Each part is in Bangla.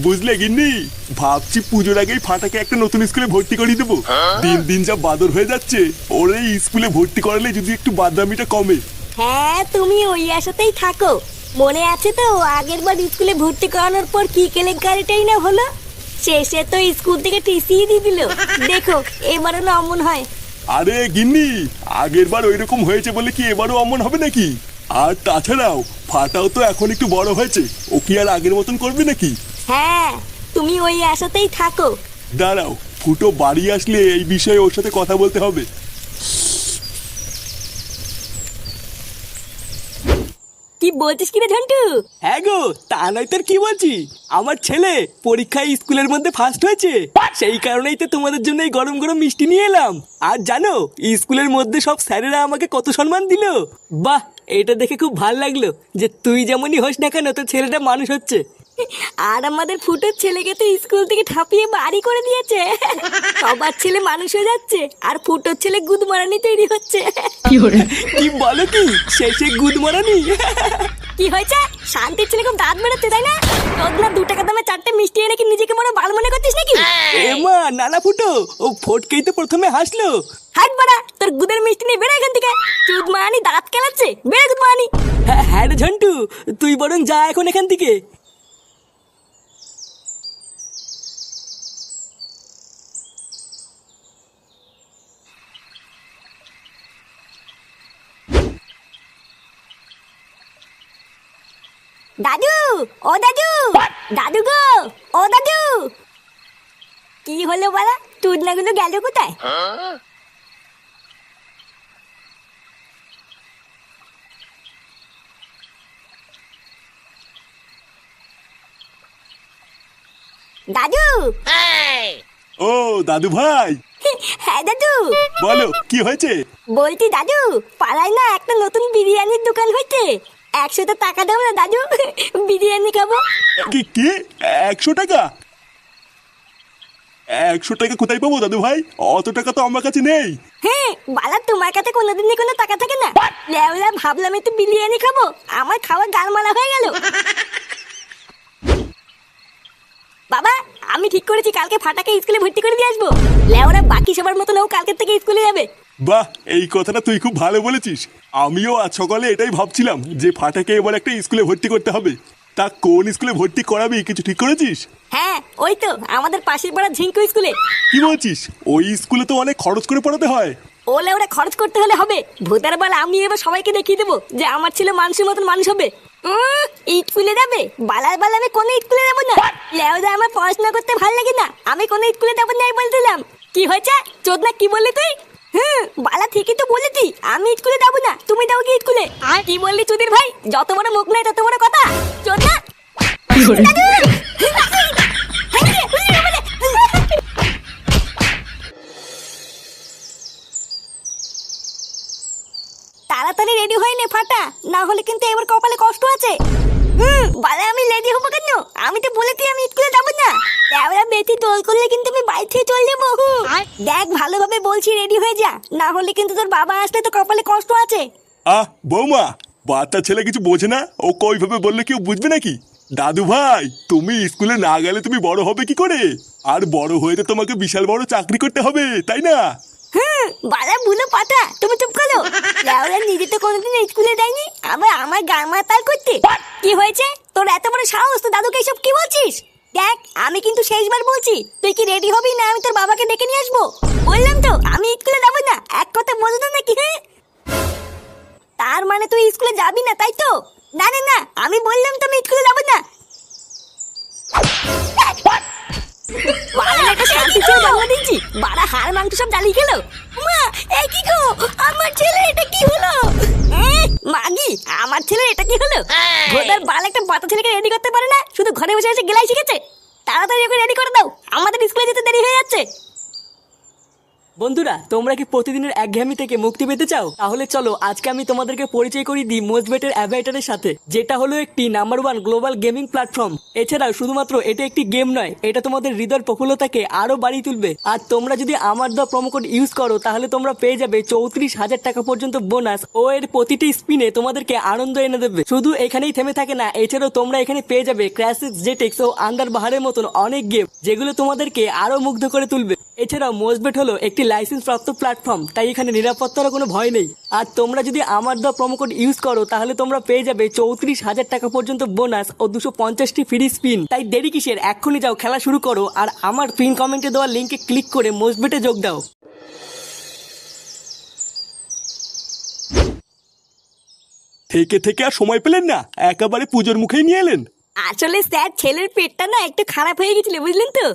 বুঝলে গিন্নি, ভাবছি পুজোর আগেই ফাটাকে একটা নতুন স্কুলে ভর্তি করিয়ে দেবো। দিন দিন যা বাদর হয়ে যাচ্ছে, ওর এই স্কুলে ভর্তি করালে যদি একটু বাদরামিটা কমে। হ্যাঁ, তুমি ওই আশাতেই থাকো। মনে আছে তো আগের বার স্কুলে ভর্তি করানোর পর কি কেলেঙ্কারিটাই না হলো। শেষে তো স্কুল থেকে টিসি দিয়ে দিল। দেখো এবারও না অমন হয়। আরে গিন্নি, আগের বার ওইরকম হয়েছে বলে কি এবারও অমন হবে নাকি? আর তাছাড়াও ফাটাও তো এখন একটু বড় হয়েছে, ও কি আর আগের মতন করবে নাকি? হ্যাঁ, তুমি ওই আশাতেই থাকো। দাঁড়াও, ফুটো বাড়ি আসলে এই বিষয়ে ওর সাথে কথা বলতে হবে। কি বলছিস কিরে ঝন্টু? হ্যাঁ গো, তা নয় তোর কি বলছি। আমার ছেলে পরীক্ষায় স্কুলের মধ্যে ফার্স্ট হয়েছে, সেই কারণেই তো তোমাদের জন্য এই গরম গরম মিষ্টি নিয়ে এলাম। আর জানো স্কুলের মধ্যে সব স্যারেরা আমাকে কত সম্মান দিল। বাহ, এটা দেখে খুব ভালো লাগলো যে তুই যেমনই হোস না কেন তোর ছেলেটা মানুষ হচ্ছে। আর আমাদের ফুটোর ছেলেকে তো স্কুল থেকে ঠাপিয়ে বাড়ি করে দিয়েছে। সবার ছেলে মানুষ হয়ে যাচ্ছে আর ফুটোর ছেলে গুদমারানি তৈরি হচ্ছে। কি বলো কি, শেষে গুদ মারানি? কি হয়েছে? শান্তির ছেলে খুব দাঁত বেরোচ্ছে তাই না? তোর না 2 টাকা দামে 4টে মিষ্টি এনে কি নিজেকে মনে বাল মনে করছিস নাকি? এমা নানা ফুটো, ও ফটকেই তো প্রথমে হাসলো। হাট বাড়া, তোর গুদের মিষ্টি নিয়ে বেরো এখান থেকে। চুদ মারানি দাঁত কেলাচ্ছে, বেরো গুদ মারানি। হ্যাঁ রে ঝন্টু, তুই বরং যা এখন এখান থেকে। দাদু, ও দাদু, দাদু গো, ও দাদু। কি হলো বলা? চুদনাগুলো গেল কোথায়? দাদু। ও দাদু ভাই। হ্যাঁ দাদু। বলো কি হয়েছে? বলছি দাদু, পাড়ায় না একটা নতুন বিরিয়ানির দোকান হয়েছে। 100 টাকা দাও না দাদু, বিরিয়ানি খাবো। কি কি 100 টাকা? 100 টাকা কোথায় পাবো দাদু ভাই? অত টাকা তো আমার কাছে নেই। হ্যাঁ বালা, তোমার কাছে কোনোদিনই কোনো টাকা থাকে না? লেওলা, ভাবলাম একটু বিরিয়ানি খাবো, আমার খাওয়া গালমালা হয়ে গেল। বাবা, আমি ঠিক করেছি কালকে ফাটাকে স্কুলে ভর্তি করে দিয়ে আসবো। লেওরা বাকি সবার মতন ও কালকে থেকে স্কুলে যাবে। বাহ, এই কথাটা তুই খুব ভালো বলেছিস। আমিও আজ সকালে এটাই ভাবছিলাম যে ফাটাকে এবার একটা স্কুলে ভর্তি করতে হবে। তা কোন স্কুলে ভর্তি করাবি কিছু ঠিক করেছিস? হ্যাঁ, ওই তো আমাদের পাশের পাড়া ঝিঙ্কু স্কুলে। কি বলছিস? ওই স্কুলে তো অনেক খরচ করে পড়াতে হয়। ও লেওরা, খরচ করতে হলে হবে। ভূতের বেলা আমি এবার সবাইকে দেখিয়ে দেবো যে আমার ছেলে মানুষের মতন মানুষ হবে। স্কুলে যাবে? বালার বালা আমি কোনো স্কুলে যাবো না। লেওরা, আমার পড়াশোনা করতে ভালো লাগে না, আমি কোনো স্কুলে যাবো না বলছিলাম। কি হয়েছে চোদনা, কি বললি তুই? বালা ঠিকই তো বলেছি, আমি স্কুলে যাবো না, তুমি যাও কি স্কুলে? আর কি বললি চুদির ভাই? যত বড় মুখ নাই তত বড় কথা। চোদনা। তাড়াতাড়ি রেডি হয়ে নে ফাটা, না হলে কিন্তু এবার কপালে কষ্ট আছে। বালে আমি রেডি হবো কেন? আমি তো বলেছি আমি স্কুলে যাবো না। এবার বেশি দোল করলে কিন্তু আমি বাইরে থেকে চলে যাবো। দেখ ভালোভাবে বলছি, রেডি হয়ে যা, না হলে কিন্তু তোর বাবা আসলে তো কপালে কষ্ট আছে। বৌমা, বাচ্চা ছেলে কিছু বোঝে না, ও কইভাবে বললে কেউ বুঝবে নাকি? দাদু ভাই, তুমি স্কুলে না গেলে তুমি বড় হবে কি করে? আর বড় হয়ে তো তোমাকে বিশাল বড় চাকরি করতে হবে, তাই না? বালা বুলো পাতা, তুমি চুপ করো। লেওরা নিজে তো কোনোদিন স্কুলে যায়নি, আবার আমার গান মাতাল করতে। কি হয়েছে তোর এত বড় সাহস? তো দাদুকে এসব কি বলছিস? দেখ, আমি কিন্তু শেষবার বলছি, তুই কি রেডি হবি না আমি তোর বাবাকে ডেকে নিয়ে আসবো? বললাম তো আমি স্কুলে যাবো না, এক কথা বলতো না নাকি? হ্যাঁ, তার মানে তুই স্কুলে যাবি না তাই তো? না না না, আমি বললাম তো আমি স্কুলে যাবো না। শান্তি ছেলে জন্ম দিচ্ছি, বাড়া হাড় মাংস সব জ্বালিয়ে খেলো। মা, এই কি গো, আমার ছেলে এটা কি হলো? মাগি, আমার ছেলে এটা কি হলো? ভোদার বাল একটা বাচ্চা ছেলেকে রেডি করতে পারে না, শুধু ঘরে বসে বসে গেলাই শিখেছে। তাড়াতাড়ি ওকে রেডি করে দাও, আমাদের স্কুলে যেতে দেরি হয়ে যাচ্ছে। বন্ধুরা, তোমরা কি প্রতিদিনের একঘেয়েমি থেকে মুক্তি পেতে চাও? তাহলে চলো আজকে আমি তোমাদেরকে পরিচয় করিয়ে দিই মোজবেটের অ্যাভাইটারের সাথে, যেটা হলো একটি নাম্বার 1 গ্লোবাল গেমিং প্ল্যাটফর্ম। এছাড়াও শুধুমাত্র এটা একটি গেম নয়, এটা তোমাদের হৃদয়ের প্রফুল্লতাকে আরো বাড়িয়ে তুলবে। আর তোমরা যদি আমার দেওয়া প্রোমো কোড ইউজ করো তাহলে তোমরা পেয়ে যাবে 34,000 টাকা পর্যন্ত বোনাস, ও এর প্রতিটি স্পিনে তোমাদেরকে আনন্দ এনে দেবে। শুধু এখানেই থেমে থাকে না, এছাড়াও তোমরা এখানে পেয়ে যাবে ক্র্যাশিক্স, জেটেক্স ও আন্ডার বাহারের মতন অনেক গেম, যেগুলো তোমাদেরকে আরো মুগ্ধ করে তুলবে। এছাড়াও মোজবেট হলো একটি লাইসেন্স প্রাপ্ত প্ল্যাটফর্ম, তাই এখানে নিরাপত্তারও কোনো ভয় নেই। আর তোমরা যদি আমার দেওয়া প্রোমো কোড ইউজ করো তাহলে তোমরা পেয়ে যাবে 34,000 টাকা পর্যন্ত বোনাস ও 250টি ফ্রি স্পিন। তাই দেরি কিসের, এক্ষুনি যাও খেলা শুরু করো আর আমার পিন কমেন্টে দেওয়া লিঙ্কে ক্লিক করে মোজবেটে যোগ দাও। থেকে থেকে আর সময় পেলেন না, একেবারে পুজোর মুখেই নিয়ে এলেন। আসলে স্যার ছেলের পেটটা না একটু খারাপ হয়ে গেছিল, বুঝলেন তো?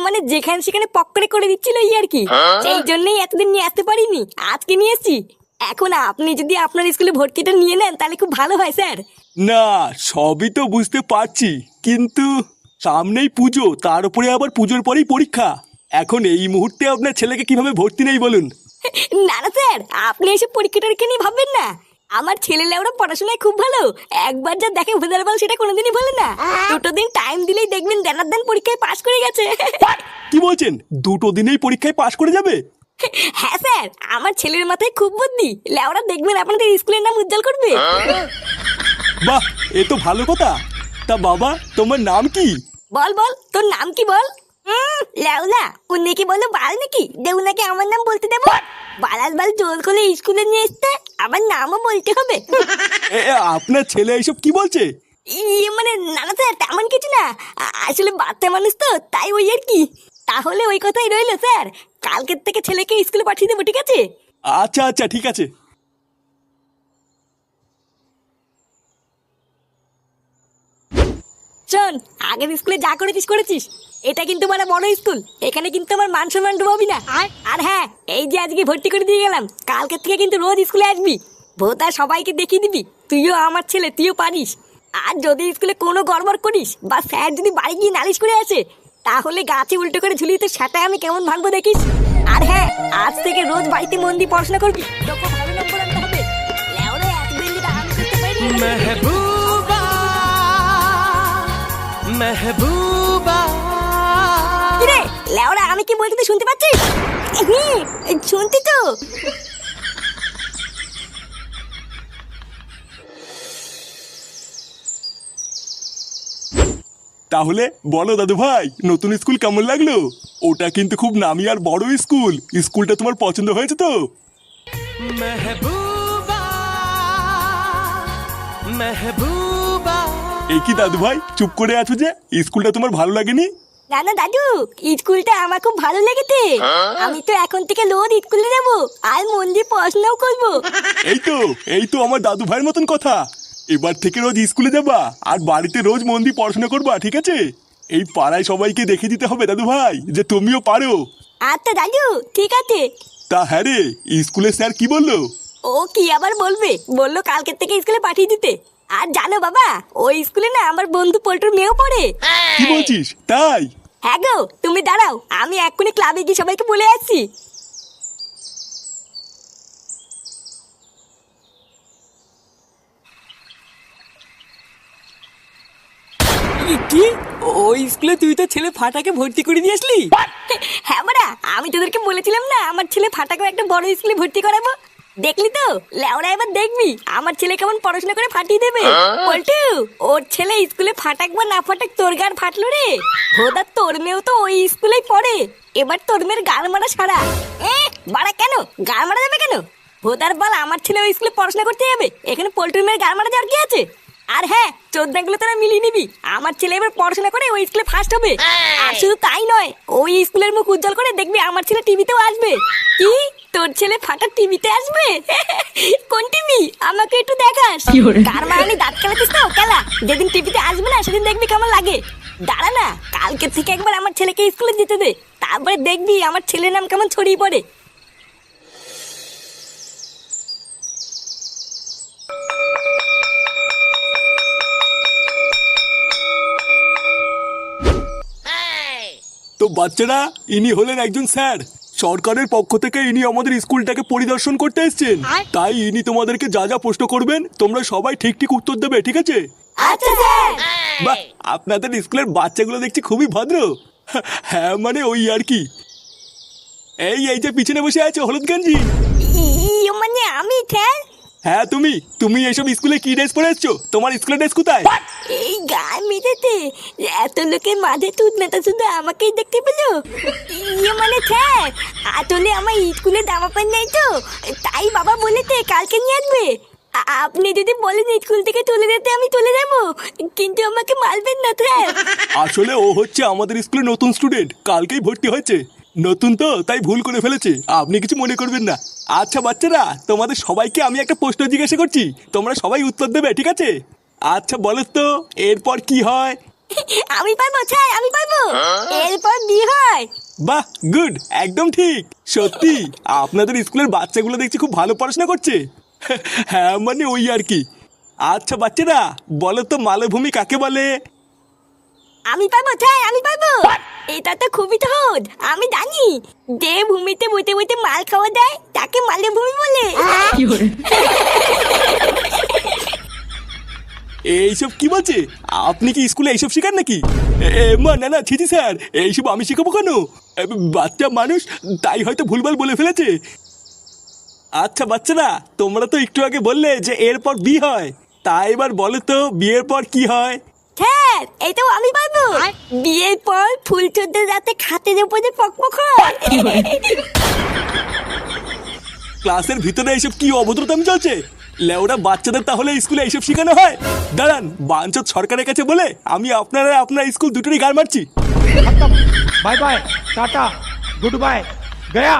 মানে যেখানে সেখানে পকড়ে করে দিচ্ছিল আর কি। সেই জন্যই এতদিন নিয়ে আসতে পারিনি, আজকে নিয়ে এসেছি। এখন আপনি যদি আপনার স্কুলে ভর্তিটা নিয়ে নেন তাহলে খুব ভালো হয় স্যার। না, সবই তো বুঝতে পারছি, কিন্তু সামনেই পুজো, তার উপরে আবার পুজোর পরেই পরীক্ষা। এখন এই মুহূর্তে আপনার ছেলেকে কিভাবে ভর্তি নেই বলুন? না না স্যার, আপনি এসব পরীক্ষা টরীক্ষা নিয়ে ভাববেন না। আমার ছেলে লেওরা পড়াশোনায় খুব ভালো, একবার যা দেখে ভেদার বল সেটা কোনোদিনই বলে না। 2 দিন টাইম দিলেই দেখবেন দেনার দেন পরীক্ষায় পাশ করে গেছে। কি বলছেন, 2 দিনেই পরীক্ষায় পাশ করে যাবে? হ্যাঁ স্যার, আমার ছেলের মাথায় খুব বুদ্ধি, লেওরা দেখবেন আপনাদের স্কুলের নাম উজ্জ্বল করবে। বাহ, এ তো ভালো কথা। তা বাবা, তোমার নাম কি? বল বল, তোর নাম কি বল? লেওলা উনি কি বলো বাল নাকি দেউ নাকি আমার নাম বলতে দেবো? বালাল বাল জোর করে স্কুলে নিয়ে এসতে আমার নামও বলতে হবে? আপনার ছেলে এইসব কি বলছে? মানে না না স্যার, তেমন কিছু না। আসলে বাচ্চা মানুষ তো, তাই ওই আর কি। তাহলে ওই কথাই রইলো স্যার, কালকের থেকে ছেলেকে স্কুলে পাঠিয়ে দেবো, ঠিক আছে? আচ্ছা আচ্ছা, ঠিক আছে। শোন, আগের স্কুলে যা করেছিস করেছিস, এটা কিন্তু মানে বড় স্কুল, এখানে কিন্তু আমার মান সম্মান ডুবাবি না। আর হ্যাঁ, এই যে আজকে ভর্তি করে দিয়ে গেলাম, কালকের থেকে কিন্তু রোজ স্কুলে আসবি, ভোতা সবাইকে দেখিয়ে দিবি তুইও আমার ছেলে, তুইও পারিস। আর যদি স্কুলে কোনো গড়বড় করিস বা স্যার যদি বাড়ি গিয়ে নালিশ করে আসে, তাহলে গাছে উল্টো করে ঝুলিয়ে তো সেটাই আমি কেমন ভাঙবো দেখিস। আর হ্যাঁ, আজ থেকে রোজ বাড়িতে মন দিয়ে পড়াশোনা করবি, তোকে ভালো নম্বর আনতে হবে। লেওরে এতদিন যেটা আমি করতে পারিনি, মেহবুবা মেহবুবা। কিরে লেওরা, আমি কি বলতে তুই শুনতে পাচ্ছিস? শুনতি তো? তাহলে বলো দাদু ভাই, নতুন স্কুল কেমন লাগলো? ওটা কিন্তু খুব নামি আর বড় স্কুল, স্কুলটা তোমার পছন্দ হয়েছে তো? মেহবুবা মেহবুবা। এই কি দাদু ভাই, চুপ করে আছো যে? স্কুলটা তোমার ভালো লাগেনি? না না দাদু, স্কুলটা আমার খুব ভালো লেগেছে। আমি তো এখন থেকে রোজ স্কুলে যাবো আর মন দিয়ে পড়াশোনাও করবো। এই তো আমার দাদু ভাইয়ের মতন কথা। এবার থেকে রোজ স্কুলে যাবা আর বাড়িতে রোজ মন দিয়ে পড়াশোনা করবা, ঠিক আছে? এই পাড়ায় সবাইকে দেখে দিতে হবে দাদু ভাই যে তুমিও পারো। আচ্ছা দাদু, ঠিক আছে। তা হ্যাঁ রে, স্কুলে স্যার কি বললো? ও কি আবার বলবে, বললো কালকের থেকে স্কুলে পাঠিয়ে দিতে। আর জানো বাবা, ওই স্কুলে না আমার বন্ধু পল্টুর মেয়েও পড়ে। কি বলছিস, তাই? হ্যাঁ গো, তুমি দাঁড়াও, আমি এক্ষুনি ক্লাবে গিয়ে সবাইকে বলে আসছি। কি, ওই স্কুলে তুই তো ছেলে ফাটাকে ভর্তি করে দিয়ে আসলি? হ্যাঁ বড়া, আমি তোদেরকে বলেছিলাম না আমার ছেলে ফাটাকে একটা বড় স্কুলে ভর্তি করাবো। দেখলি তো লেওরা, এবার দেখবি আমার ছেলে কেমন পড়াশোনা করে ফাটিয়ে দেবে। পল্টু, ওর ছেলে স্কুলে ফাটাক বা না ফাটাক, তোর গান ফাটলো রে। ভোদা তোর মেয়েও তো ওই স্কুলেই পড়ে, এবার তোর মেয়ের গান মারা সারা। বাড়া কেন গান মারা যাবে কেন? ভোদার বল, আমার ছেলে ওই স্কুলে পড়াশোনা করতে যাবে, এখানে পল্টুর মেয়ের গান মারা যাওয়ার কি আছে? আর হ্যাঁ, চোদ্দাগুলো তোরা মিলিয়ে নিবি, আমার ছেলে এবার পড়াশোনা করে ওই স্কুলে ফার্স্ট হবে। আর শুধু তাই নয়, ওই স্কুলের মুখ উজ্জ্বল করে দেখবি আমার ছেলে টিভিতেও আসবে। কি, তোর ছেলে ফাটা টিভিতে আসবে? কোন টিভি, আমাকে একটু দেখাস। কার মানে দাঁত খেলাতিস তো খেলা, যেদিন টিভিতে আসবে না সেদিন দেখবি কেমন লাগে। দাঁড়া না, কালকে থেকে একবার আমার ছেলেকে স্কুলে যেতে দে, তারপরে দেখবি আমার ছেলের নাম কেমন ছড়িয়ে পড়ে। তো বাচ্চারা, ইনি হলেন একজন স্যার, সরকারের পক্ষ থেকে ইনি আমাদের স্কুলটাকে পরিদর্শন করতে এসেছেন, তাই ইনি তোমাদেরকে যা যা প্রশ্ন করবেন তোমরা সবাই ঠিক ঠিক উত্তর দেবে, ঠিক আছে? আচ্ছা স্যার। বাহ, আপনাদের স্কুলের বাচ্চাগুলো দেখছি খুবই ভদ্র। হ্যাঁ মানে ওই আর কি। এই যে পিছনে বসে আছো হলুদ গেঞ্জি, মানে আমি স্যার? হ্যাঁ তুমি তুমি এইসব স্কুলে কি ড্রেস পরে এসছো? তোমার স্কুলের ড্রেস কোথায়? এই গান মেটাতে এত লোকের মাঝে তুই নেতা শুধু আমাকেই দেখতে পেলো। মানে স্যার, আসলে আমার স্কুলে জামা প্যান্ট নেই তো, তাই বাবা বলেছে কালকে নিয়ে আসবে। আপনি যদি বলেন স্কুল থেকে তুলে দিতে আমি তুলে দেবো, কিন্তু আমাকে মারবেন না স্যার। আসলে ও হচ্ছে আমাদের স্কুলে নতুন স্টুডেন্ট, কালকেই ভর্তি হয়েছে। নতুন তো তাই ভুল করে ফেলেছে, আপনি কিছু মনে করবেন না। আচ্ছা বাচ্চারা, তোমাদের সবাইকে আমি একটা প্রশ্ন জিজ্ঞাসা করছি, তোমরা সবাই উত্তর দেবে, ঠিক আছে? আচ্ছা বলো তো, এরপর কি হয়? আমি পারবো স্যার, আমি পারবো। এরপর বিয়ে হয়। বাহ, গুড, একদম ঠিক। সত্যি আপনাদের স্কুলের বাচ্চাগুলো দেখছি খুব ভালো পড়াশোনা করছে। হ্যাঁ মানে ওই আর কি। আচ্ছা বাচ্চারা, বলো তো মালভূমি কাকে বলে? আমি পারবো স্যার, আমি পারবো। এটা তো খুবই সহজ, আমি জানি। যে ভূমিতে বইতে বইতে মাল খাওয়া দেয় তাকে মালভূমি বলে। এইসব কি বলছে? আপনি কি স্কুলে এইসব শেখান নাকি? না না, ছিছি স্যার, এইসব আমি শেখাবো কেন? বাচ্চা মানুষ, তাই হয়তো ভুলভাল বলে ফেলেছে। আচ্ছা বাচ্চারা, তোমরা তো একটু আগে বললে যে এরপর বিয়ে হয়, তাই এবার বলো তো বিয়ের পর কি হয়? স্যার, এটাও আমি পারবো। বিয়ের পর ফুল চোদ্দের রাতে খাটের উপরে পকপক হয়। ক্লাসের ভিতরে এইসব কি অভদ্রতামি চলছে? লেওরা বাচ্চাদের তাহলে স্কুলে এইসব শেখানো হয়? দাঁড়ান, বাঞ্চত সরকারের কাছে বলে আমি আপনার স্কুল দুটোরই গাড় মারছি। Bye bye tata good bye गया